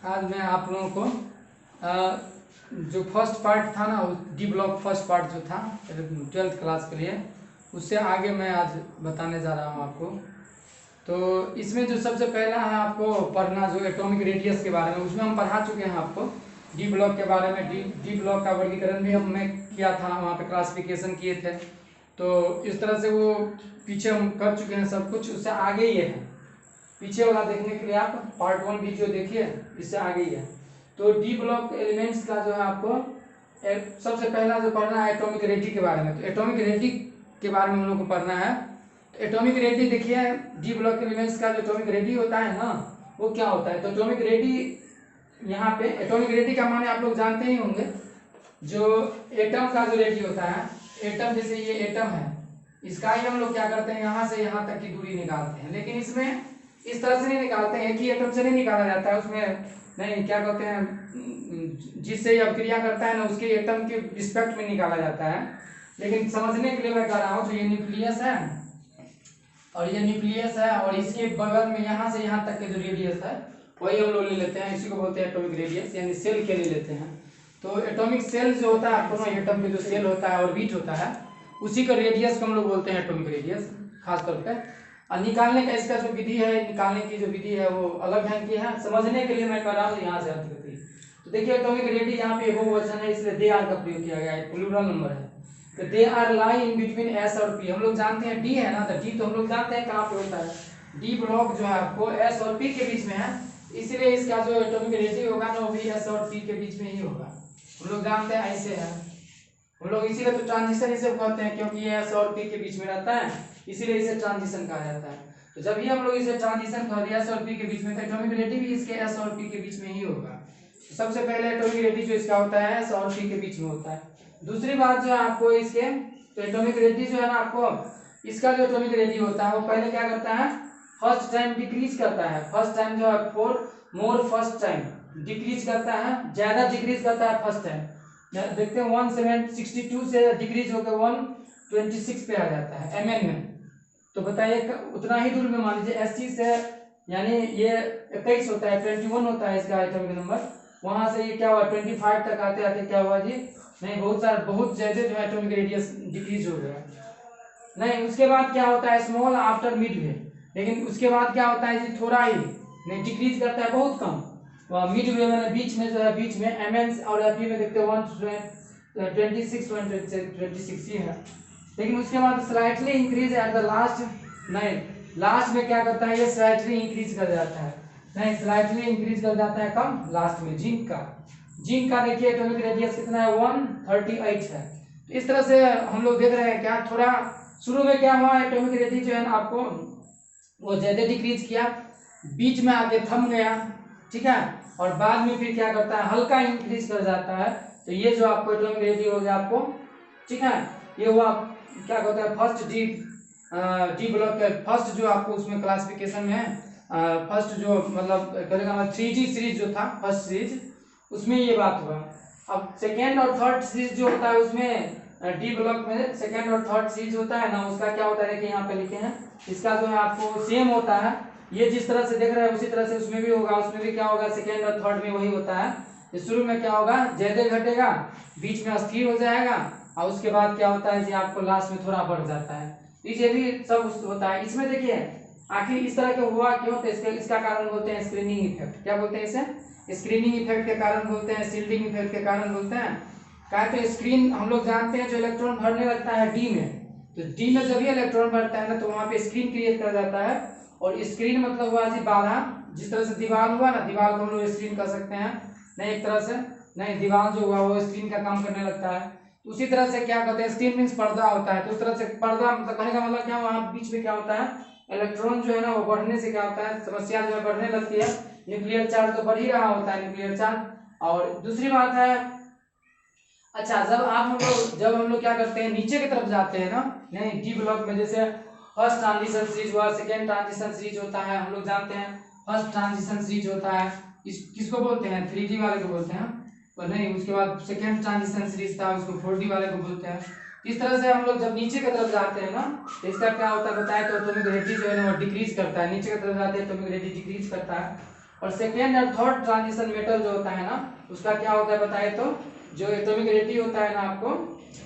आज मैं आप लोगों को जो फर्स्ट पार्ट था ना, डी ब्लॉक फर्स्ट पार्ट जो था 12th क्लास के लिए, उससे आगे मैं आज बताने जा रहा हूँ आपको। तो इसमें जो सबसे पहला है आपको पढ़ना जो एटॉमिक रेडियस के बारे में, उसमें हम पढ़ा चुके हैं आपको डी ब्लॉक के बारे में। डी ब्लॉक का वर्गीकरण भी मैं किया था, वहाँ पे क्लासिफिकेशन किए थे। तो इस तरह से वो पीछे हम कर चुके हैं सब कुछ। उससे आगे ये है, पीछे वाला देखने के लिए आप पार्ट 1 वीडियो देखिए, इससे आगे ही है। तो डी ब्लॉक एलिमेंट्स का जो है आपको सबसे पहला जो पढ़ना है एटॉमिक रेडी के बारे में। तो एटॉमिक रेडी के बारे में हम लोग को पढ़ना है। तो एटॉमिक रेडी देखिए, डी ब्लॉक एलिमेंट्स का जो एटॉमिक रेडी होता है ना, वो क्या होता है। तो एटॉमिक रेडी, यहाँ पे एटॉमिक रेडी का माने आप लोग जानते ही होंगे, जो एटम का जो रेडी होता है। एटम जैसे ये एटम है, इसका ही हम लोग क्या करते हैं, यहाँ से यहाँ तक की दूरी निकालते हैं। लेकिन इसमें इस तरह से नहीं निकालते हैं कि एटम से नहीं निकाला जाता है, उसमें नहीं, क्या कहते हैं, जिससे ये अभिक्रिया करता है ना, उसके एटम के रिस्पेक्ट में निकाला जाता है। लेकिन समझने के लिए मैं कह रहा हूँ, तो ये न्यूक्लियस है और ये न्यूक्लियस है, और इसके बगल में यहाँ से यहाँ तक के जो रेडियस है वही हम लोग ले लेते हैं। इसी को बोलते हैं एटॉमिक रेडियस, यानी सेल के ले लेते हैं। तो एटॉमिक सेल जो होता है आपको, एटम के जो सेल होता है और बीट होता है, उसी का रेडियस को हम लोग बोलते हैं एटॉमिक रेडियस खास तौर पे। और निकालने का इसका जो विधि है, निकालने की जो विधि है वो अलग ढंग की है। समझने के लिए मैं कर रहा हूँ, यहाँ से अर्थ करती। तो देखिए एटॉमिक रेडी यहाँ पे बहुवचन है, इसलिए दे आर का प्रयोग किया गया है, प्लूरल नंबर है। तो they are lie in between S और पी। हम लोग जानते हैं डी है ना, तो डी तो हम लोग जानते हैं कहाँ पे होता है। डी ब्लॉक जो है आपको एस और पी के बीच में है, इसलिए इसका जो एटॉमिक रेडी होगा ना, वो भी एस और पी के बीच में ही होगा। हम लोग जानते हैं ऐसे है, हम लोग इसीलिए तो ट्रांजिशन इसे कहते हैं, क्योंकि ये एस और पी के बीच में रहता है, इसीलिए इसे ट्रांजिशन कहा जाता है। तो जब भी हम लोग इसे ट्रांजिशन कह दिया एस और पी के बीच में, तो एटॉमिक रेडी भी इसके एस और पी के बीच में ही होगा। तो सबसे पहले एटॉमिक रेडी जो इसका होता है एस और पी के बीच में होता है। दूसरी बात जो है आपको इसके, तो एटॉमिक रेडी जो है ना आपको, इसका जो एटॉमिक रेडी होता है वो पहले क्या करता है, फर्स्ट टाइम डिक्रीज करता है। फर्स्ट टाइम जो है for more first time decrease करता है, ज्यादा डिक्रीज करता है फर्स्ट टाइम। देखते हैं 1762 से डिक्रीज होकर 126 पे आ जाता है mn में। तो बताइए उतना ही दूर में मान लीजिए 80 से, यानी ये 21 होता है, 21 होता है इसका एटॉमिक नंबर। वहां से ये क्या हुआ 25 तक आते आते क्या हुआ जी, नहीं बहुत सारा बहुत ज्यादा जो है एटॉमिक रेडियस डिक्रीज हो गया। नहीं, उसके बाद क्या होता है स्मॉल आफ्टर मिड वे। लेकिन उसके बाद क्या होता है जी, थोड़ा ही नहीं डिक्रीज करता है, बहुत कम। मिड वे में बीच में जो है, बीच में एमएन और एपी में देखते हैं 126 ही है। लेकिन उसके बाद slightly increase at the last, नहीं लास्ट में क्या करता है ये स्लाइटली इंक्रीज कर जाता है, नहीं स्लाइटली इंक्रीज कर जाता है कम लास्ट में। जिंक का देखिए एटॉमिक रेडियस कितना है 138 है। तो इस तरह से हम लोग देख रहे हैं क्या, थोड़ा शुरू में क्या हुआ एटॉमिक रेडियस जो है ना आपको वो ज्यादा डिक्रीज किया, बीच में आके थम गया, ठीक है, और बाद में फिर क्या करता है हल्का इंक्रीज कर जाता है। तो ये जो आपको एटॉमिक रेडियस हो गया आपको, ठीक है, ये हुआ क्या कहता है फर्स्ट डी ब्लॉक का फर्स्ट जो आपको उसमें क्लासिफिकेशन में फर्स्ट जो मतलब करेगा 3D सीरीज जो था फर्स्ट सीरीज, उसमें ये बात हुआ। अब सेकेंड और थर्ड सीरीज जो होता है उसमें डी ब्लॉक में सेकेंड और थर्ड सीरीज होता है ना, उसका क्या होता है देखिए यहाँ पे लिखे हैं, इसका जो है आपको सेम होता है। ये जिस तरह से देख रहे हैं उसी तरह से उसमें भी होगा। उसमें भी क्या होगा सेकेंड और थर्ड में वही होता है। शुरू में क्या होगा ज्यादा घटेगा, बीच में अस्थिर हो जाएगा, और उसके बाद क्या होता है जी आपको लास्ट में थोड़ा बढ़ जाता है। ये भी सब होता है। इसमें देखिए आखिर इस तरह के हुआ क्यों, तो इसका कारण बोलते हैं स्क्रीनिंग इफेक्ट। क्या बोलते हैं इसे, स्क्रीनिंग इफेक्ट के कारण बोलते हैं, शील्डिंग इफेक्ट के कारण बोलते हैं। क्या तो स्क्रीन हम लोग जानते हैं जो इलेक्ट्रॉन भरने लगता है डी में, तो डी में जब ये इलेक्ट्रॉन भरता है ना, तो वहां पे स्क्रीन क्रिएट कर जाता है। और स्क्रीन मतलब हुआ जी बाधा, जिस तरह से दीवार हुआ ना, दीवार को हम लोग स्क्रीन कर सकते हैं, नहीं एक तरह से नहीं दीवार जो हुआ वो स्क्रीन का काम करने लगता है। उसी तरह से क्या कहते हैं स्क्रीन मीन्स पर्दा होता है। तो उस तरह से पर्दा मतलब कहने का मतलब क्या, वहाँ बीच में क्या होता है इलेक्ट्रॉन जो है ना वो बढ़ने से क्या होता है, समस्या जो है बढ़ने लगती है। न्यूक्लियर चार्ज तो बढ़ ही रहा होता है न्यूक्लियर चार्ज। और दूसरी बात है, अच्छा जब हम लोग क्या करते हैं नीचे की तरफ जाते हैं ना, नहीं डी ब्लॉक में जैसे फर्स्ट ट्रांजिशन सीरीज हुआ, सेकेंड ट्रांजिशन सीरीज होता है, हम लोग जानते हैं फर्स्ट ट्रांजिशन सीरीज होता है, किसको बोलते हैं 3D वाले को बोलते हैं, और नहीं उसके बाद सेकेंड ट्रांजिशन सीरीज था उसको 4D वाले को बोलते हैं। इस तरह से हम लोग जब नीचे की तरफ जाते हैं ना, तो इसका क्या होता है बताए, तो एटॉमिक रेडी जो है ना वो डिक्रीज करता है। नीचे की तरफ जाते हैं एटॉमिक रेडी डिक्रीज करता है। और सेकेंड और थर्ड ट्रांजिशन मेटल जो होता है ना, उसका क्या होता है बताए तो, जो एटॉमिक एनर्जी होता है ना आपको,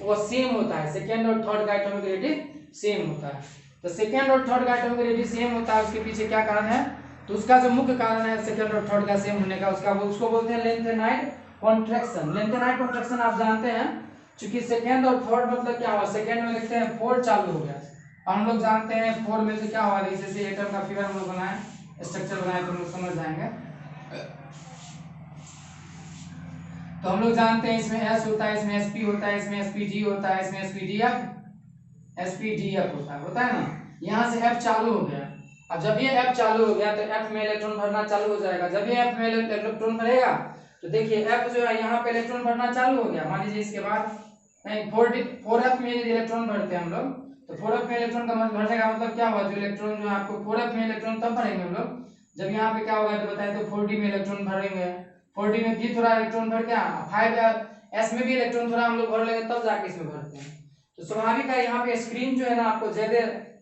वो सेम होता है। सेकेंड और थर्ड का एटॉमिक एनर्जी सेम होता है। तो सेकेंड और थर्ड का एटॉमिक एनर्जी सेम होता है, उसके पीछे क्या कारण है, तो उसका जो मुख्य कारण है सेकेंड और थर्ड का सेम होने का, उसको बोलते हैं लेंथेनाइड कॉन्ट्रैक्शन। लेंथेनाइड कॉन्ट्रैक्शन आप जानते हैं, क्योंकि सेकेंड और थर्ड मतलब क्या हुआ, सेकेंड में लिखते हैं 4 चालू हो गया, और हम लोग जानते हैं 4 में से क्या हुआ, जैसे एटम का फिगर हम लोग बनाए, स्ट्रक्चर बनाए, तो हम लोग समझ जाएंगे। तो हम लोग जानते हैं इसमें S होता है, इसमें Sp होता है, इसमें Spg होता है, इसमें SpDF होता है ना। यहाँ से F चालू हो गया। अब जब ये F चालू हो गया तो F में इलेक्ट्रॉन भरना चालू हो जाएगा। जब ये F में इलेक्ट्रॉन भरेगा तो देखिए F जो है यहाँ पे इलेक्ट्रॉन भरना चालू हो गया। मान लीजिए इसके बाद 4F में यदि इलेक्ट्रॉन भरते हैं हम लोग, तो 4F में इलेक्ट्रॉन का भरने का मतलब क्या हुआ, जो इलेक्ट्रॉन जो आपको 4F में इलेक्ट्रॉन तब भरेंगे हम लोग जब यहाँ पे क्या होगा, तो बताए तो 4D में इलेक्ट्रॉन भरेंगे। 4D में भी थोड़ा इलेक्ट्रॉन भर के 5S में भी इलेक्ट्रॉन थोड़ा हम लोग भर लेंगे, तब जाके इसमें भरते हैं। तो स्वाभाविक है यहाँ पे स्क्रीन जो है ना आपको ज्यादा,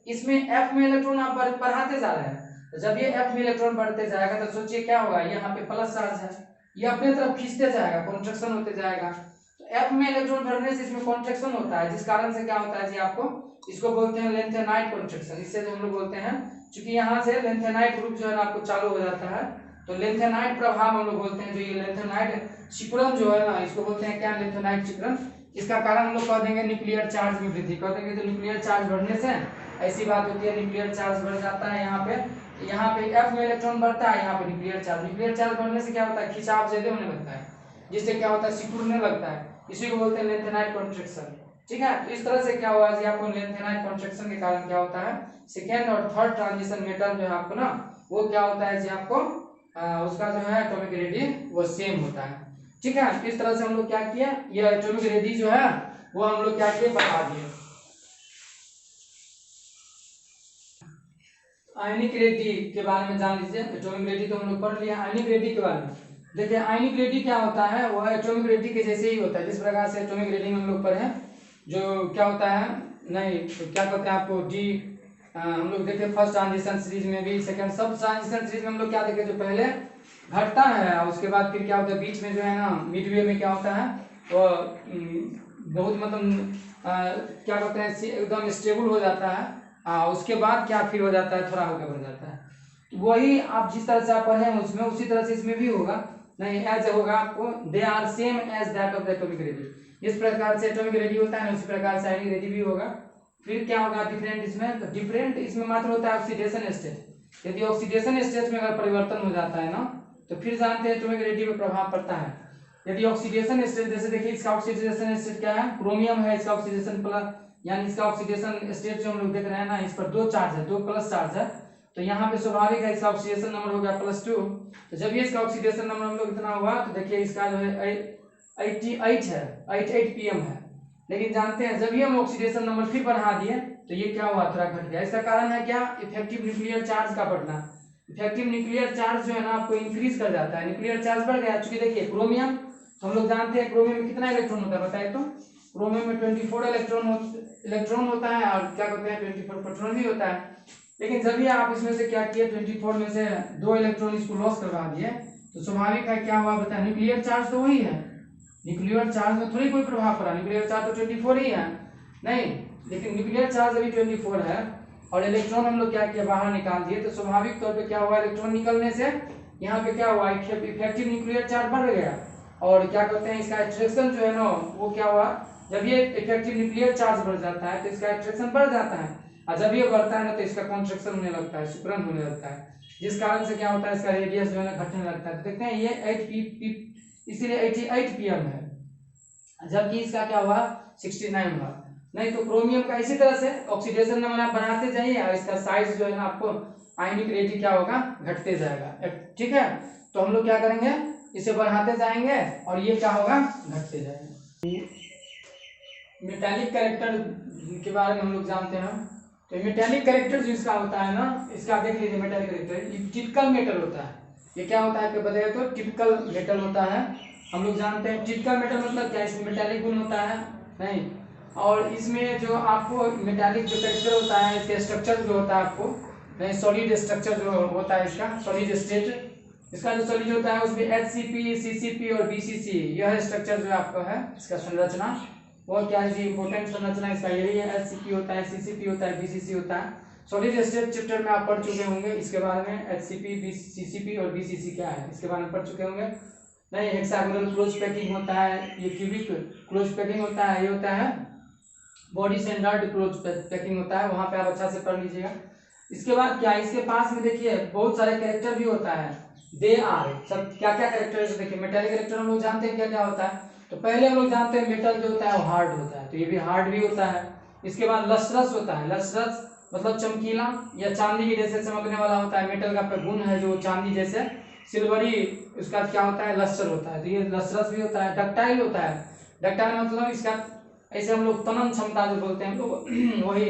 इसमें F में इलेक्ट्रॉन आप बढ़ाते जा रहे हैं, तो जब ये F में इलेक्ट्रॉन बढ़ते जाएगा तो सोचिए क्या होगा, यहाँ पे प्लस चार्ज है, ये अपने तरफ खींचते जाएगा, कॉन्ट्रैक्शन होते जाएगा। तो F में इलेक्ट्रॉन भरने से इसमें कॉन्ट्रैक्शन होता है, जिस कारण से क्या होता है जी आपको, इसको बोलते हैं लेंथेनाइड कॉन्ट्रैक्शन। इससे जो हम लोग बोलते हैं, क्योंकि यहाँ से लेंथेनाइड ग्रुप जो है ना आपको चालू हो जाता है, तो लेंथेनाइड प्रभाव हम लोग बोलते हैं। जो ये लेंथेनाइड सिकुड़न जो है ना, इसको बोलते हैं क्या, लेंथेनाइड सिकुड़न। इसका कारण हम लोग कह देंगे न्यूक्लियर चार्ज में वृद्धि कह देंगे। तो न्यूक्लियर चार्ज बढ़ने से ऐसी बात होती है, न्यूक्लियर चार्ज बढ़ जाता है। यहाँ पे F में इलेक्ट्रॉन बढ़ता है, यहाँ पे न्यूक्लियर चार्ज बढ़ने से क्या होता है, खिंचाव ज्यादा होने लगता है, जिससे क्या होता है, सिकुड़ने लगता है। इसी को बोलते हैं लेंथेनाइड कॉन्ट्रैक्शन। ठीक है, तो इस तरह से क्या हुआ जी आपको, लेंथेनाइड कॉन्ट्रैक्शन के कारण क्या होता है, सेकेंड और थर्ड ट्रांजिशन मेटल जो है आपको ना, वो क्या होता है जी आपको, उसका जो है एटॉमिक एनर्जी वो सेम होता है। ठीक है, इस तरह से हम लोग क्या किया, ये एटॉमिक एनर्जी जो है वो हम लोग क्या किए, बता दिए। आयनिक एनर्जी के बारे में जान लीजिए। एटॉमिक एनर्जी तो हम लोग पढ़ लिया, आयनिक एनर्जी के बारे में देखिए। आयनिक एनर्जी क्या होता है, वह एटॉमिक एनर्जी के जैसे ही होता है, जिस प्रकार से एटॉमिक एनर्जी में हम लोग पढ़े, जो क्या होता है, नहीं तो क्या कहते हैं आपको डी, हम लोग देखे फर्स्ट ट्रांजिशन सीरीज में भी, सेकंड सब ट्रांजिशन सीरीज में हम लोग क्या देखे, जो पहले घटता है और उसके बाद फिर क्या होता है, बीच में जो है ना मिडवे में क्या होता है, वो बहुत मतलब क्या कहते हैं, एकदम स्टेबल हो जाता है, उसके बाद क्या फिर हो जाता है, थोड़ा होकर बढ़ जाता है। तो वही आप जिस तरह से आप पढ़े हैं उसमें, उसी तरह से इसमें भी होगा, नहीं एज होगा आपको, they are same as that of the atomic energy. जिस प्रकार से एटॉमिक एनर्जी होता है ना, उसी प्रकार से आयनिक एनर्जी भी होगा। फिर क्या होगा डिफरेंट इसमें, तो डिफरेंट इसमें मात्र होता है ऑक्सीडेशन स्टेट। यदि ऑक्सीडेशन स्टेट में अगर परिवर्तन हो जाता है ना, तो फिर जानते हैं एटॉमिक एनर्जी पर प्रभाव पड़ता है। यदि ऑक्सीडेशन स्टेट, जैसे देखिए इसका ऑक्सीडेशन स्टेट क्या है, क्रोमियम है, इसका ऑक्सीडेशन प्लस, यानी इसका ऑक्सीडेशन स्टेट जो हम लोग देख रहे हैं ना, इस पर 2 चार्ज है, 2 प्लस चार्ज है, तो यहाँ पे स्वाभाविक है इसका ऑक्सीडेशन नंबर हो गया +2। तो जब ये इसका ऑक्सीडेशन नंबर हम लोग इतना हुआ, तो देखिए इसका जो है 88 है, 88 pm है। लेकिन जानते हैं जब ये हम ऑक्सीडेशन नंबर फिर बढ़ा दिए, तो ये क्या हुआ, थोड़ा घट गया। इसका कारण है क्या, इफेक्टिव न्यूक्लियर चार्ज का बढ़ना। इफेक्टिव न्यूक्लियर चार्ज जो है ना आपको इंक्रीज कर जाता है, न्यूक्लियर चार्ज बढ़ गया। चूंकि देखिए क्रोमियम, हम लोग जानते हैं क्रोमियम में कितना इलेक्ट्रॉन होता है बताए तो, क्रोमियम में 24 इलेक्ट्रॉन होता है, और क्या कहते हैं 24 प्रोटॉन भी होता है। लेकिन जब भी आप इसमें से क्या किए, 24 में से 2 इलेक्ट्रॉन इसको लॉस करवा दिए, तो स्वाभाविक है क्या हुआ बताए, न्यूक्लियर चार्ज तो वही है, न्यूक्लियर चार्ज में थोड़ी कोई प्रभाव पड़ा, न्यूक्लियर चार्ज तो 24 ही है नहीं, लेकिन न्यूक्लियर चार्ज अभी 24 है, और इलेक्ट्रॉन हम लोग क्या किया, बाहर निकाल दिए। तो स्वाभाविक तौर पे क्या हुआ, इलेक्ट्रॉन निकलने से यहाँ पे क्या हुआ, इफेक्टिव न्यूक्लियर चार्ज बढ़ गया, और क्या कहते हैं इसका अट्रैक्शन जो है ना, वो क्या हुआ, जब ये इफेक्टिव न्यूक्लियर चार्ज बढ़ जाता है तो इसका अट्रैक्शन बढ़ जाता है, और जब ये बढ़ता है ना तो इसका कॉन्ट्रैक्शन होने लगता है, सिकुड़न होने लगता है, जिस कारण से क्या होता है, इसका रेडियस जो है ना घटने लगता है। तो देखते हैं ये 8 इसीलिए 88 pm है, जबकि इसका क्या हुआ 69 हुआ। नहीं तो क्रोमियम का इसी तरह से ऑक्सीडेशन नंबर आप बढ़ाते जाइए, और इसका साइज जो है ना आपको आयनिक एनर्जी क्या होगा, घटते जाएगा। ठीक है, तो हम लोग क्या करेंगे, इसे बढ़ाते जाएंगे और ये क्या होगा, घटते जाएगा। मेटालिक कैरेक्टर के बारे में हम लोग जानते हैं। तो मेटालिक कैरेक्टर जो इसका होता है ना, इसका देख लीजिए, मेटालिक कैरेक्टर ये टिपिकल मेटल होता है। ये क्या होता है बताइए तो, टिपिकल मेटल होता है। हम लोग जानते हैं टिपिकल मेटल मतलब क्या, इसमें मेटालिक गुण होता है नहीं, और इसमें जो आपको मेटालिक जो कैरेक्टर होता है, इसका स्ट्रक्चर जो होता है आपको नहीं, सॉलिड स्ट्रक्चर जो होता है इसका, सॉलिड स्टेट इसका जो सॉलिड होता है उसमें HCP, CCP और BCC, यह स्ट्रक्चर जो आपका है इसका संरचना, और क्या है इंपॉर्टेंट संरचना इसका यही है। HCP होता है, CCP होता है, BCC होता है। सॉलिड स्टेट चैप्टर में आप पढ़ चुके होंगे इसके बारे में, HCP, CCP और BCC क्या है इसके बारे में पढ़ चुके होंगे। नहीं, हेक्सागोनल क्लोज पैकिंग होता है, ये क्यूबिक क्लोज पैकिंग होता है, ये होता है बॉडी स्टैंडर्ड क्लोज पैकिंग होता है, वहां पे आप अच्छा से पढ़ लीजिएगा। इसके बाद क्या, इसके पास में देखिए बहुत सारे कैरेक्टर भी होता है, दे आर, सब क्या क्या कैरेक्टर है देखिए। मेटालिक कैरेक्टर हम लोग जानते हैं क्या क्या होता है, तो पहले हम लोग जानते हैं मेटल जो होता है वो हार्ड होता है, तो ये भी हार्ड भी होता है। इसके बाद लस्ट्रस होता है, लस्ट्रस मतलब चमकीला या चांदी के जैसे चमकने वाला होता है, मेटल का गुण है जो चांदी जैसे सिल्वरी, उसका क्या होता है लस्टर होता है, तो ये लस्ट्रस भी होता है। डक्टाइल होता है, डक्टाइल मतलब इसका ऐसे हम लोग तनन क्षमता जो बोलते हैं हम लोग वही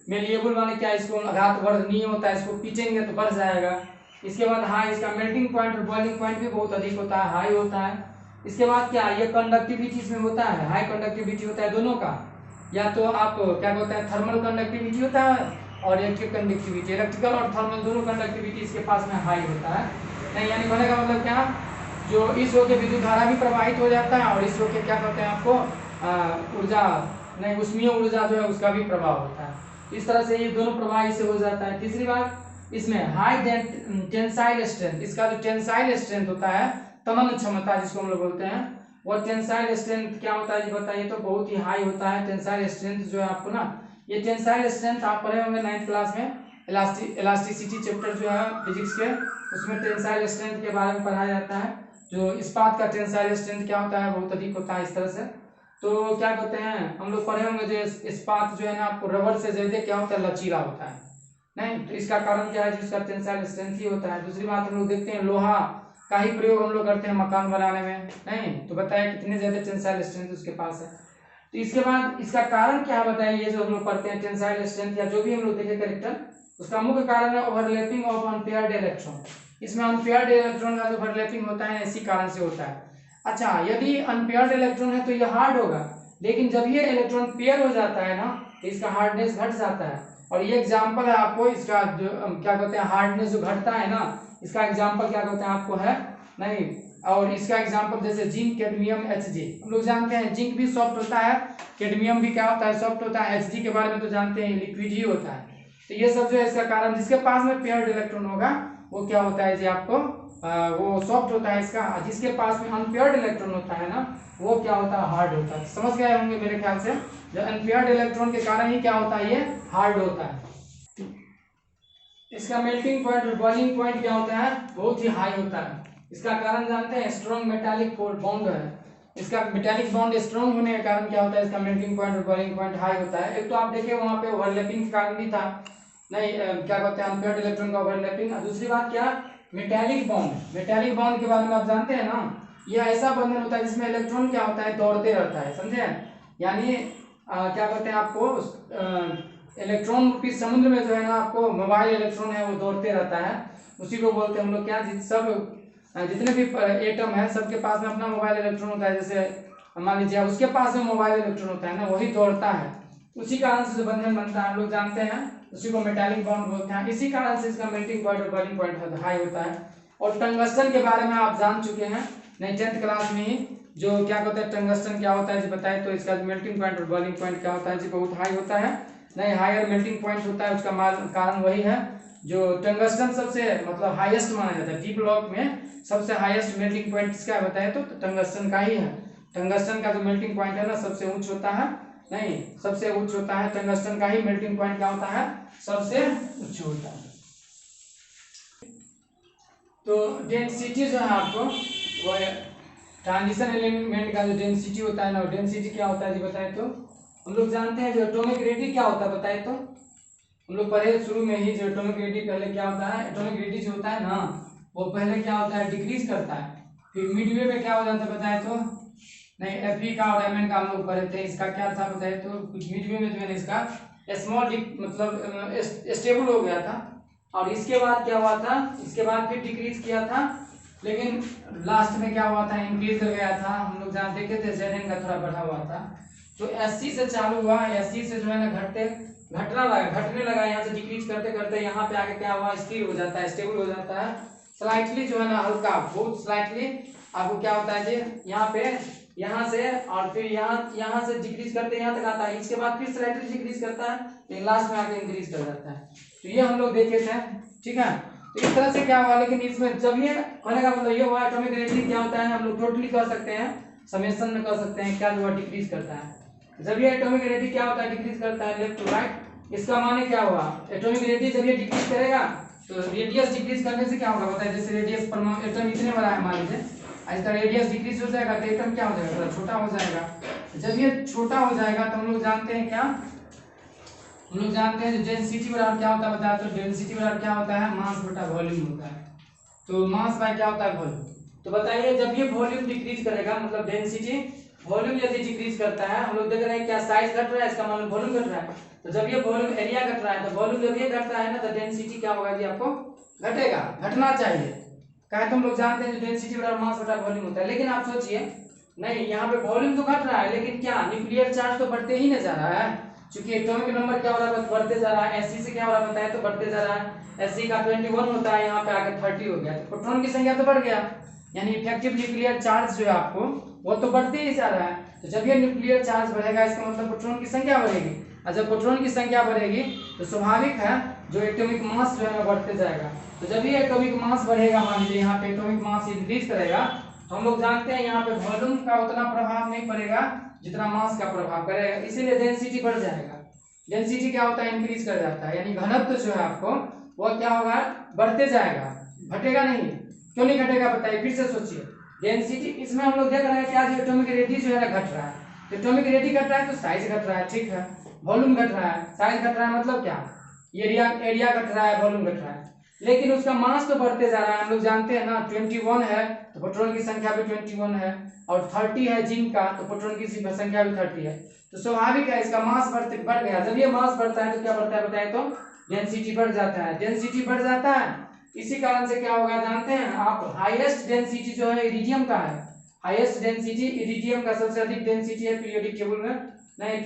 मेलिएबल माने क्या, इसको आघात वर्धनीय होता है, इसको पीटेंगे तो बढ़ जाएगा। इसके बाद हाई, इसका मेल्टिंग पॉइंट और बॉइलिंग पॉइंट भी बहुत अधिक होता है, हाई होता है। इसके बाद क्या, ये कंडक्टिविटी इसमें होता है, हाई कंडक्टिविटी होता है दोनों का, या तो आप क्या बोलते हैं थर्मल कंडक्टिविटी होता है और इलेक्ट्रिक कंडक्टिविटी, इलेक्ट्रिकल और थर्मल दोनों कंडक्टिविटी इसके पास में हाई होता है। नहीं यानी कहने का मतलब क्या, जो इस होके विद्युत धारा भी प्रवाहित हो जाता है और इस होके क्या कहते हैं आपको ऊर्जा, नहीं उष्मीय ऊर्जा जो है उसका भी प्रभाव होता है। इस तरह से ये दोनों प्रवाह से हो जाता है। तीसरी बात, इसमें हाई टेंसाइल स्ट्रेंथ, इसका जो टेंसाइल स्ट्रेंथ होता है, तनन क्षमता जिसको हम लोग बोलते हैं, वो टेंसाइल स्ट्रेंथ क्या होता है जी बताइए, तो बहुत ही हाई होता है टेंसाइल स्ट्रेंथ जो है आपको ना। ये टेंसाइल स्ट्रेंथ आप पढ़े होंगे 9th क्लास में, इलास्टिसिटी चैप्टर जो है फिजिक्स के, उसमें टेंसाइल स्ट्रेंथ के बारे में पढ़ाया जाता है। जो इस्पात का टेंसाइल स्ट्रेंथ क्या होता है, बहुत अधिक होता है इस तरह से। तो क्या कहते हैं हम लोग पढ़े होंगे, जो इस्पात जो है ना आपको रबर से ज्यादा क्या होता है लचीला होता है, नहीं तो इसका कारण क्या है, जिसका टेंसाइल स्ट्रेंथ ही होता है। दूसरी बात हम लोग देखते हैं लोहा का ही प्रयोग हम लोग करते हैं मकान बनाने में, नहीं तो बताया कितने ज्यादा टेंसाइल स्ट्रेंथ उसके पास है। तो इसके बाद इसका कारण क्या है बताइए, ये जो हम लोग पढ़ते हैं टेंसाइल स्ट्रेंथ या जो भी हम लोग देखे कैरेक्टर, उसका मुख्य कारण है ओवरलैपिंग ऑफ अनपेयर्ड इलेक्ट्रॉन। इसमें अनपेयर्ड इलेक्ट्रॉन का जो ओवरलैपिंग होता है इसी कारण से होता है। अच्छा, यदि अनपेयर्ड इलेक्ट्रॉन है तो ये हार्ड होगा, लेकिन जब ये इलेक्ट्रॉन पेयर हो जाता है ना तो इसका हार्डनेस घट जाता है। और ये एग्जांपल है आपको इसका, जो क्या कहते हैं हार्डनेस जो घटता है ना, इसका एग्जांपल क्या कहते हैं आपको है, नहीं और इसका एग्जांपल जैसे जिंक, कैडमियम, Hg, हम लोग जानते हैं जिंक भी सॉफ्ट होता है, कैडमियम भी क्या होता है सॉफ्ट होता है, Hg के बारे में तो जानते हैं लिक्विड ही होता है। तो ये सब जो है इसका कारण, जिसके पास में पेयर्ड इलेक्ट्रॉन होगा वो क्या होता है जी आपको वो सॉफ्ट होता है इसका, जिसके पास में अनपेयर्ड इलेक्ट्रॉन होता है ना वो क्या होता है हार्ड होता है। समझ गए होंगे मेरे ख्याल से, जो अनपेयर्ड इलेक्ट्रॉन के कारण ही क्या होता है ये हार्ड होता है। इसका मेल्टिंग पॉइंट और बॉइलिंग पॉइंट क्या होता है, बहुत ही हाई होता है। इसका कारण जानते हैं, स्ट्रॉन्ग मेटालिक बॉन्ड है, इसका मेटालिक बॉन्ड स्ट्रॉन्ग होने के कारण क्या होता है, इसका मेल्टिंग पॉइंट और बॉइलिंग पॉइंट हाई होता है। एक तो आप देखिए वहां पे ओवरलैपिंग के कारण भी था, नहीं क्या कहते हैं अनपेयर्ड इलेक्ट्रॉन का ओवरलैपिंग। दूसरी बात क्या, मेटालिक बॉन्ड, मेटालिक बॉन्ड के बारे में आप जानते हैं ना, ये ऐसा बंधन होता है जिसमें इलेक्ट्रॉन क्या होता है दौड़ते रहता है, समझे, यानी क्या कहते हैं आपको इलेक्ट्रॉन रूपी समुद्र में जो है ना आपको मोबाइल इलेक्ट्रॉन है वो दौड़ते रहता है, उसी को बोलते हैं हम लोग क्या, सब जितने भी एटम है सबके पास में अपना मोबाइल इलेक्ट्रॉन होता है। जैसे मान लीजिए उसके पास में मोबाइल इलेक्ट्रॉन होता है ना, वही दौड़ता है, उसी कारण से जो बंधन बनता है हम लोग जानते हैं, उसी को मेटालिक बॉन्ड बोलते हैं। इसी कारण से इसका मेल्टिंग पॉइंट और बॉइलिंग पॉइंट हाई होता है। और टंगस्टन के बारे में आप जान चुके हैं नहीं 10th क्लास में ही, जो क्या कहते हैं टंगस्टन क्या होता है जी बताए, तो इसका मेल्टिंग पॉइंट और बॉइलिंग पॉइंट क्या होता है जी बहुत हाई होता है, नहीं हायर मेल्टिंग पॉइंट होता है। उसका कारण वही है, जो टंगस्टन सबसे मतलब हाईएस्ट माना जाता है, डी ब्लॉक में सबसे हाईएस्ट मेल्टिंग पॉइंट किसका बताए तो टंगस्टन का ही है। टंगस्टन का जो मेल्टिंग पॉइंट है ना सबसे उच्च होता है, नहीं सबसे उच्च होता है, टंगस्टन का ही मेल्टिंग पॉइंट क्या होता है सबसे उच्च होता है। तो डेंसिटी जो है आपको वो ट्रांजिशन एलिमेंट का जो डेंसिटी होता है ना, डेंसिटी क्या होता है जी बताए तो हम लोग जानते हैं। जो एटॉमिक रेडी क्या होता है बताए तो हम लोग पढ़े शुरू में ही, जो एटॉमिक रेडी पहले क्या होता है, एटॉमिक रेडी जो होता है ना वो पहले क्या होता है डिक्रीज करता है, फिर मिडवे में क्या हो जाता है बताए तो, नहीं Fe का और Mn का हम लोग पढ़े थे, इसका क्या था बताए तो मिडवे में जो है इसका स्मॉल मतलब स्टेबल हो गया था, और इसके बाद क्या हुआ था, इसके बाद फिर डिक्रीज किया था, लेकिन लास्ट में क्या हुआ था इंक्रीज कर गया था। हम लोग जहाँ देखे थे Zn का थोड़ा बढ़ा हुआ था, तो Sc से चालू हुआ, Sc से जो है ना घटने लगा, यहाँ से डिक्रीज करते करते यहाँ पे आके क्या हुआ स्थिर हो जाता है, स्टेबल हो जाता है, स्लाइटली जो है ना हल्का, बहुत स्लाइटली आपको क्या होता है जी, यहाँ पे यहाँ से और फिर यहाँ से डिक्रीज करते यहाँ तक आता है, इसके बाद फिर स्लाइटली डिक्रीज करता है, फिर लास्ट में आके इंक्रीज कर जाता है। तो ये हम लोग देखे थे, ठीक है। तो इस तरह से क्या हुआ, लेकिन इसमें जब ये होने का मतलब ये हुआ एटॉमिक एनर्जी क्या होता है, हम लोग टोटली कर सकते हैं, समेशन में कर सकते हैं, क्या जो है डिक्रीज करता है। जब ये एटॉमिक एनर्जी क्या होता है, डिक्रीज करता है लेफ्ट टू राइट, इसका माने क्या हुआ, एटॉमिक एनर्जी जब ये डिक्रीज करेगा तो रेडियस डिक्रीज करने से क्या होगा बताइए, जैसे रेडियस पर एटम इतने बड़ा है मान लीजिए, इसका रेडियस डिक्रीज हो जाएगा तो एटम क्या हो जाएगा, थोड़ा छोटा हो जाएगा। जब ये छोटा हो जाएगा तो हम लोग जानते हैं क्या, हम लोग जानते हैं डेंसिटी बराबर क्या होता है बताया, तो डेंसिटी बराबर क्या होता है, मास बटा वॉल्यूम होता है। तो मास बाय क्या होता है, वॉल्यूम। तो बताइए जब ये वॉल्यूम डिक्रीज करेगा, मतलब डेंसिटी वॉल्यूम यदि डिक्रीज करता है, हम लोग देख रहे हैं क्या साइज घट रहा है, इसका मतलब वॉल्यूम घट रहा है। तो जब ये वॉल्यूम एरिया घट रहा है, तो वॉल्यूम जब ये घटता है ना, तो डेंसिटी क्या होगा जी, आपको घटेगा, घटना चाहिए। कहे तो हम लोग जानते हैं डेंसिटी बराबर मास बटा वॉल्यूम होता है, लेकिन आप सोचिए नहीं, यहाँ पे वॉल्यूम तो घट रहा है, लेकिन क्या न्यूक्लियर चार्ज तो बढ़ते ही नहीं जा रहा है, क्योंकि एटॉमिक नंबर क्या हो रहा है, बढ़ते जा रहा है। Sc से क्या हो रहा है बताए, तो बढ़ते जा रहा है। Sc का 21 होता है, यहाँ पे आके 30 हो गया, तो प्रोटॉन की संख्या तो बढ़ गया, यानी इफेक्टिव न्यूक्लियर चार्ज जो है आपको वो तो बढ़ते ही जा रहा है। तो जब ये न्यूक्लियर चार्ज बढ़ेगा, इसका मतलब प्रोटॉन की संख्या बढ़ेगी, और जब प्रोटॉन की संख्या बढ़ेगी तो स्वाभाविक है जो एटॉमिक मास जो है बढ़ते जाएगा। तो जब ये एटॉमिक मास बढ़ेगा, मान लीजिए यहाँ पे एटॉमिक मास इंक्रीज करेगा, तो हम लोग जानते हैं यहाँ पे वॉल्यूम का उतना प्रभाव नहीं पड़ेगा जितना मास का प्रभाव करेगा, इसीलिए डेंसिटी बढ़ जाएगा। डेंसिटी क्या होता है, इंक्रीज कर जाता है, यानी घनत्व जो है आपको वो क्या होगा, बढ़ते जाएगा, घटेगा नहीं। क्यों नहीं घटेगा बताइए, फिर से सोचिए। डेंसिटी इसमें हम लोग देख रहे हैं कि आज एटॉमिक एनर्जी जो है घट रहा है, एटॉमिक एनर्जी घट रहा है तो साइज घट रहा है, ठीक है। वॉल्यूम घट रहा है, साइज घट रहा है, मतलब क्या, एरिया घट रहा है, वॉल्यूम घट रहा है, लेकिन उसका मास तो बढ़ते जा रहा है। हम लोग जानते हैं ना 21 है तो प्रोटॉन की संख्या भी 21 है, और 30 है जिंक का, तो प्रोटॉन की संख्या भी 30 है। तो स्वाभाविक है इसका मास बढ़ गया। जब ये मास बढ़ता है तो क्या बढ़ता है बताए, तो डेंसिटी बढ़ जाता है, डेंसिटी बढ़ जाता है। इसी कारण से क्या होगा जानते हैं आप, हाईएस्ट डेंसिटी जो है इरिडियम का है, हाईएस्ट डेंसिटी इरिडियम का सबसे अधिक डेंसिटी है पीरियोडिक टेबल में, नहीं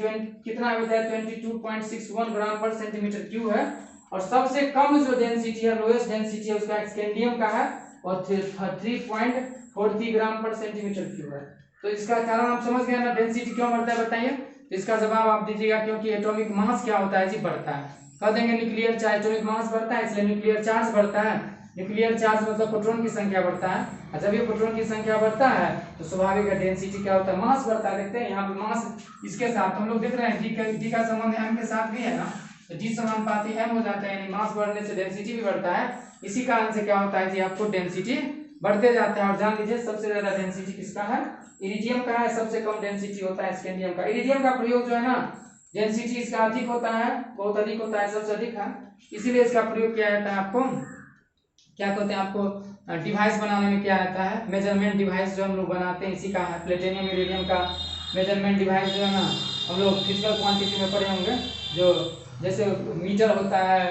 कितना है बताया, 22.61 ग्राम पर सेंटीमीटर क्यूब है। और सबसे कम जो डेंसिटी है, लोएस्ट डेंसिटी है उसका स्कैंडियम का है, और 3.43 ग्राम पर सेंटीमीटर क्यूब है। तो इसका कारण आप समझ गए ना, डेंसिटी क्यों बढ़ता है बताइए। तो इसका जवाब आप दीजिएगा, क्योंकि एटॉमिक मास क्या होता है जी, बढ़ता है। कह देंगे न्यूक्लियर चार्ज, एटॉमिक मास बढ़ता है इसलिए न्यूक्लियर चार्ज बढ़ता है। न्यूक्लियर चार्ज मतलब प्रोटॉन की संख्या बढ़ता है, और जब ये प्रोटॉन की संख्या बढ़ता है तो स्वाभाविक है डेंसिटी क्या होता है, मास बढ़ता है। देखते हैं यहाँ पे मास इसके साथ हम लोग देख रहे हैं डी का संबंध m के साथ भी है ना, तो डी समानुपाती m हो जाता है, यानी मास बढ़ने से डेंसिटी भी बढ़ता है। इसी कारण से क्या होता है जी, आपको डेंसिटी बढ़ते जाते हैं। और जान लीजिए सबसे ज्यादा डेंसिटी किसका है, इरिडियम का है, सबसे कम डेंसिटी होता है स्कैंडियम का। इरिडियम का प्रयोग जो है ना, डेंसिटी इसका अधिक होता है, बहुत अधिक होता है, सबसे अधिक है, इसीलिए इसका प्रयोग किया जाता है। आपको क्या कहते हैं, आपको डिवाइस बनाने में क्या आता है, मेजरमेंट डिवाइस जो हम लोग बनाते हैं इसी का है। प्लेटिनियम इरिडियम का मेजरमेंट डिवाइस जो है ना, हम लोग फिजिकल क्वांटिटी में पढ़े होंगे, जो जैसे मीटर होता है,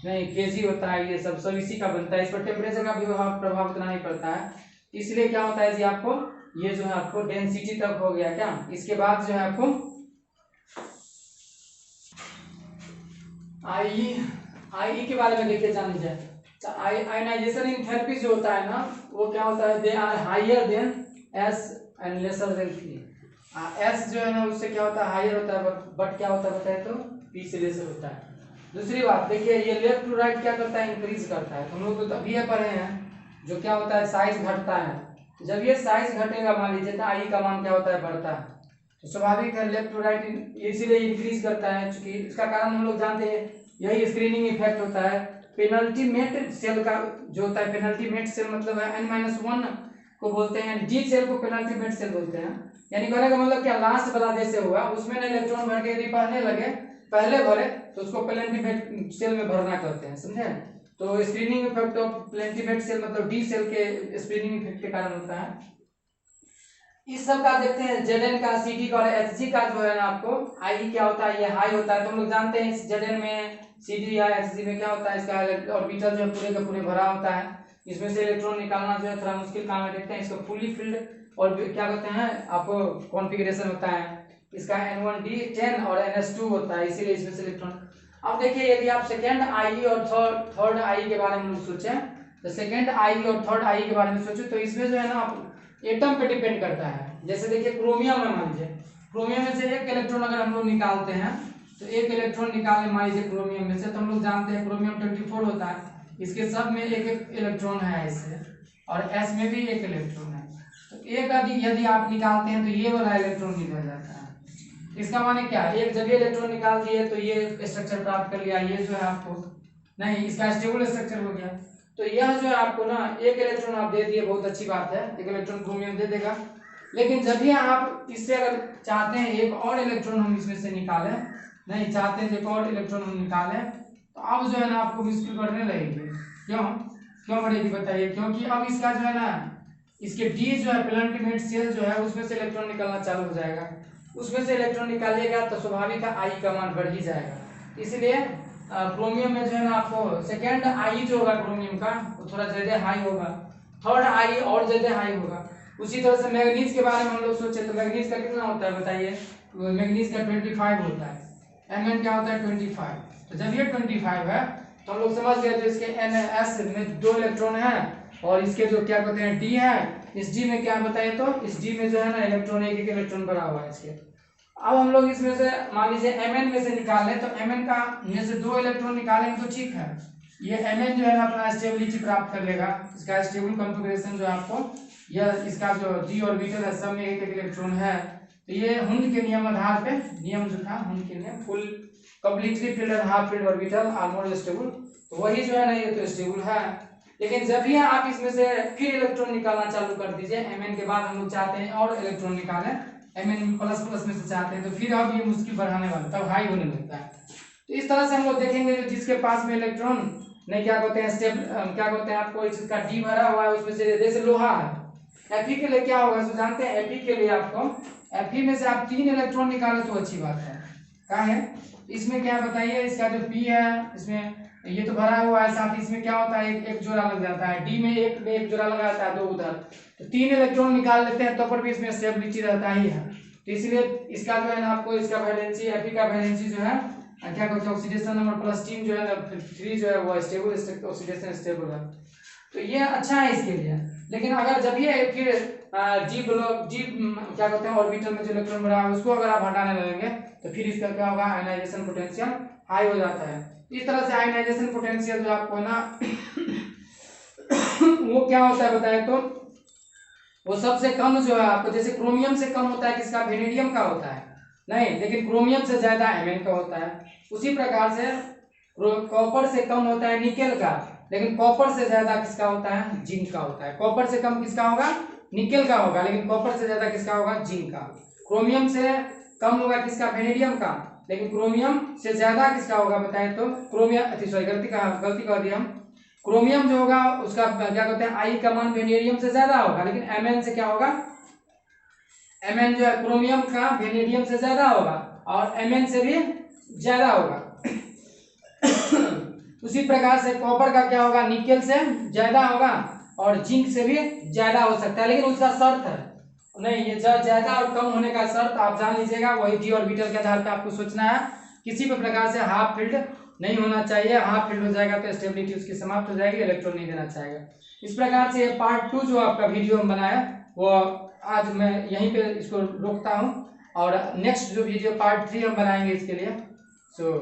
नहीं केजी होता है, ये सब इसी का बनता है। इस पर टेम्परेचर का भी प्रभाव इतना नहीं पड़ता है, इसलिए क्या होता है जी, आपको ये जो है आपको डेंसिटी तक हो गया क्या। इसके बाद जो है आपको आई के बारे में देखिए, जान लीजिए। आयनाइजेशन इनथैल्पी जो होता है ना, वो क्या होता है, they are higher than S and lesser than P. S जो है ना उससे क्या होता है, हायर होता है, बट क्या होता है बताए, तो पी से लेसर होता है। दूसरी बात देखिए, ये लेफ्ट टू राइट क्या करता है, इंक्रीज करता है। हम लोग तो तभी ये पढ़े हैं, जो क्या होता है, साइज घटता है। जब ये साइज घटेगा मान लीजिए तो आई का मान क्या होता है, बढ़ता है। तो स्वाभाविक है लेफ्ट टू राइट इसीलिए इंक्रीज करता है, क्योंकि इसका कारण हम लोग जानते हैं, यही स्क्रीनिंग इफेक्ट होता है। पेनल्टीमेट सेल का जो होता है, पेनल्टीमेट सेल मतलब है n-1 को बोलते हैं, डी सेल को पेनल्टीमेट सेल बोलते हैं। यानी कहने का मतलब क्या, लास्ट वाला जैसे हुआ उसमें ना इलेक्ट्रॉन भर के यदि पहले लगे, पहले भरे तो उसको पेनल्टीमेट सेल में भरना कहते हैं, समझे। तो screening effect of penultimate shell मतलब डी सेल के स्क्रीनिंग इफेक्ट के कारण होता है। इस सब का देखते हैं, Zn का, Cd का और Hg का जो है ना, आपको आई क्या होता है, ये हाई होता है। तो हम लोग जानते हैं Zn में, Cd या Hg में क्या होता है, इसका ऑर्बिटल जो है पूरे का पूरे भरा होता है, इसमें से इलेक्ट्रॉन निकालना जो है थोड़ा मुश्किल काम है। देखते हैं इसको फुली फिल्ड और क्या कहते हैं, आपको कॉन्फ़िगरेशन होता है इसका, N1D10 और NS2 होता है, इसीलिए इसमें से इलेक्ट्रॉन। अब देखिए यदि आप सेकेंड आई और थर्ड आई के बारे में सोचें, तो सेकेंड आई और थर्ड आई के बारे में सोचो, तो इसमें जो है ना आप एटम पे डिपेंड करता है। जैसे देखिए क्रोमियम है, मान लीजिए क्रोमियम में से एक इलेक्ट्रॉन अगर हम लोग निकालते हैं, तो एक इलेक्ट्रॉन निकाले मान लीजिए क्रोमियम में से, तो हम लोग जानते हैं क्रोमियम 24 होता है, इसके सब में एक एक इलेक्ट्रॉन है इससे, और एस में भी एक इलेक्ट्रॉन है। तो एक यदि आप निकालते हैं तो ये वाला इलेक्ट्रॉन निकल जाता है। इसका माने क्या, एक जब ये इलेक्ट्रॉन निकाल दिए तो ये स्ट्रक्चर प्राप्त कर लिया, ये जो है आपको नहीं, इसका स्टेबल स्ट्रक्चर हो गया। तो यह जो है आपको ना एक इलेक्ट्रॉन आप दे दिए, बहुत अच्छी बात है, एक इलेक्ट्रॉन क्रोमियम दे देगा। लेकिन जब भी आप इससे अगर चाहते हैं एक और इलेक्ट्रॉन हम इसमें से निकालें, नहीं चाहते हैं एक और इलेक्ट्रॉन हम निकालें, तो अब जो है ना आपको मुश्किल बढ़ने लगेगी। क्यों बढ़ेगी बताइए? क्योंकि अब इसका जो है ना, इसके डी जो है पेलेंटमेट सेल जो है उसमें से इलेक्ट्रॉन निकलना चालू हो जाएगा, उसमें से इलेक्ट्रॉन निकालिएगा तो स्वाभाविक है आई का मान बढ़ ही जाएगा। इसलिए क्रोमियम में जो है ना आपको सेकेंड आई जो होगा क्रोमियम का वो थोड़ा ज्यादा हाई होगा, थर्ड आई और ज्यादा हाई होगा। उसी तरह से मैग्नीज के बारे में हम लोग सोचे तो मैग्नीज का कितना होता है बताइए? मैग्नीज का 25 होता है, Mn क्या होता है 25। तो जब ये 25 है तो हम लोग समझ गए, तो इसके NS में 2 इलेक्ट्रॉन है और इसके जो क्या कहते हैं डी है, इस डी में क्या बताइए? तो इस डी में जो है ना इलेक्ट्रॉन एक इलेक्ट्रॉन भरा हुआ है इसके। अब हम लोग इसमें से मान लीजिए Mn में से निकाल लें, तो Mn का में से 2 इलेक्ट्रॉन निकालेंगे तो ठीक है, ये Mn जो है ना अपना स्टेबिलिटी प्राप्त कर लेगा, इसका स्टेबल कॉन्फ़िगरेशन जो है आपको, यह इसका जो डी ऑर्बिटल है सब में एक इलेक्ट्रॉन है। तो ये हुंड के नियम आधार पे, नियम जो था हुंड के नियम, full completely filled and half filled orbital are more stable, तो वही जो है ना ये तो स्टेबल है। लेकिन जब भी आप इसमें से फिर इलेक्ट्रॉन निकालना चालू कर दीजिए, Mn के बाद हम लोग चाहते हैं और इलेक्ट्रॉन निकालें, Mn प्लस प्लस में से चाहते हैं, तो फिर अब ये मुश्किल बढ़ाने वाला, तब हाई होने लगता है। तो इस तरह से हम लोग देखेंगे जिसके पास में इलेक्ट्रॉन नहीं क्या कहते हैं क्या कहते हैं आपको, इसका डी भरा हुआ है उसमें से, जैसे लोहा है, Fe के लिए क्या होगा तो जानते हैं? Fe के लिए आपको Fe में से आप 3 इलेक्ट्रॉन निकाले तो अच्छी बात है। क्या है इसमें क्या बताइए? इसका जो P है इसमें ये तो भरा हुआ है, साथ ही इसमें क्या होता है एक जोड़ा लग जाता है, डी में एक जोड़ा लगा जाता है, 2 उधर, तो 3 इलेक्ट्रॉन निकाल लेते हैं तो पर भी इसमें स्टेबिलिटी रहता ही है। तो इसलिए इसका जो है ना आपको इसका वैलेंसी Fe का वैलेंसी जो है क्या कहते हैं ऑक्सीडेशन नंबर +3 जो है ना 3 जो है वो स्टेबल ऑक्सीडेशन स्टेबल है, तो ये अच्छा है इसके लिए। लेकिन अगर जब ये फिर डी ब्लॉक डी क्या कहते हैं ऑर्बिटल में जो इलेक्ट्रॉन भरा है उसको अगर आप हटाने लगेंगे तो फिर इसका क्या होगा, आयनाइजेशन पोटेंशियल हाई हो जाता है। इस तरह से आयनाइजेशन पोटेंशियल जो आपको ना वो क्या होता है बताए तो वो सबसे कम जो है आपको, जैसे क्रोमियम से कम होता है किसका, वेनेडियम का होता है नहीं, लेकिन क्रोमियम से ज्यादा Mn का होता है। उसी प्रकार से कॉपर से कम होता है निकेल का, लेकिन कॉपर से ज्यादा किसका होता है, जिंक का होता है। कॉपर से कम किसका होगा, निकेल का होगा, लेकिन कॉपर से ज्यादा किसका होगा, जिंक का। क्रोमियम से कम होगा किसका, वेनेडियम का, लेकिन क्रोमियम से ज्यादा किसका होगा बताएं तो क्रोमियम, गलती कर दिया हम, क्रोमियम जो होगा उसका क्या कहते हैं आई का मान वेनेडियम से ज्यादा होगा, लेकिन Mn से क्या होगा, Mn जो है क्रोमियम का वेनेडियम से ज्यादा होगा और Mn से भी ज्यादा होगा। उसी प्रकार से कॉपर का क्या होगा, निकेल से ज्यादा होगा और जिंक से भी ज्यादा हो सकता है, लेकिन उसका शर्त है नहीं, ये ज्यादा और कम होने का शर्त आप जान लीजिएगा, वही डी ऑर्बिटल के आधार पर आपको सोचना है। किसी भी प्रकार से हाफ फील्ड नहीं होना चाहिए, हाफ फील्ड हो जाएगा तो स्टेबिलिटी उसकी समाप्त हो जाएगी, इलेक्ट्रॉन नहीं देना चाहेगा। इस प्रकार से पार्ट 2 जो आपका वीडियो हम बनाया वो आज मैं यहीं पे इसको रोकता हूँ, और नेक्स्ट जो वीडियो पार्ट 3 हम बनाएंगे इसके लिए। सो